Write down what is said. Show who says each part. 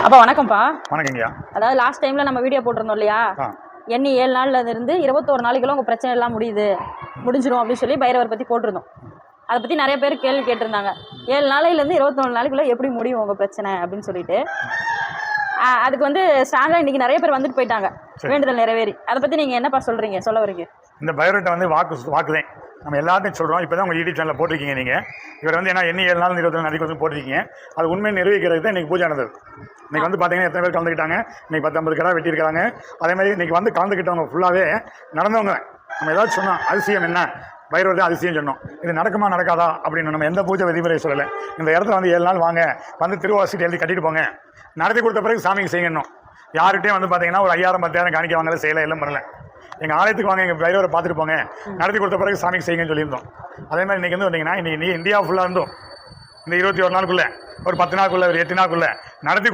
Speaker 1: அப்பா வணக்கம்ப்பா.
Speaker 2: வணக்கங்கய்யா.
Speaker 1: அதாவது லாஸ்ட் டைம்ல நம்ம வீடியோ போட்டிருந்தோம் இல்லையா, எண்ணி 7 நாள்ல இருந்து 21 நாளைக்குள்ள உங்க பிரச்சனை எல்லாம் முடிஞ்சிடும் அப்படின்னு சொல்லி பைரவர் பத்தி போட்டிருந்தோம். அதை பத்தி நிறைய பேர் கேள்வி கேட்டிருந்தாங்க. 7 நாளையில இருந்து 21 நாளைக்குள்ள எப்படி முடியும் உங்க பிரச்சனை அப்படின்னு சொல்லிட்டு. அதுக்கு வந்து ஸ்ட்ராங்கா இன்னைக்கு நிறைய பேர் வந்துட்டு போயிட்டாங்க, வேண்டுதல் நிறைவேறி. அதை பத்தி நீங்க என்னப்பா சொல்ல வரீங்க?
Speaker 2: இந்த பைரவர்கிட்ட வந்து வாக்குதேன் நம்ம எல்லாத்தையும் சொல்கிறோம். இப்போ தான் உங்கள் யூடியூப் சேனலில் போட்டிருக்கீங்க நீங்கள். இவர் வந்து என்ன எண்ணி 7 நாள் 21 நாளைக்கு வந்து போட்டிருக்கீங்க. அது உண்மையை நிரூபிக்கிறது தான் இன்றைக்கி பூஜை நடந்தது. இன்றைக்கி வந்து பார்த்தீங்கன்னா எத்தனை பேர் கலந்துக்கிட்டாங்க. இன்றைக்கி 10-50 கடை வெட்டியிருக்காங்க. அதேமாதிரி இன்றைக்கி வந்து கலந்துக்கிட்டவங்க ஃபுல்லாகவே நடந்தவங்க. நம்ம ஏதாச்சும் சொன்னோம், அதிசயம் என்ன பைரவர் தான் அதிசயம் சொன்னோம். இது நடக்குமா நடக்காதா அப்படின்னு நம்ம எந்த பூஜை விதிமுறை சொல்லலை. இந்த இடத்துல வந்து 7 நாள் வாங்க, வந்து திருவாசிட்டு எழுதி கட்டிட்டு போங்க, நடத்தி கொடுத்த பிறகு சாமிக்கு செய்யணும். யார்கிட்டையும் வந்து பார்த்தீங்கன்னா ஒரு 5000-10,000 காணிக்க வாங்கல, செய்யலை, எல்லாம் பண்ணல. எங்கள் ஆலயத்துக்கு வாங்க, எங்கள் பைரவரை பார்த்துட்டு போங்க, நடத்தி கொடுத்த பிறகு சாமிக்கு செய்யுங்கன்னு சொல்லியிருந்தோம். அதே மாதிரி இன்றைக்கி வந்து வந்தீங்கன்னா இன்றைக்கி இந்தியா ஃபுல்லாக இருந்தோம். இந்த 21 நாளுக்குள்ளே ஒரு 10 நாளுக்குள்ளே ஒரு 8 நாளுக்குள்ளே நடத்தி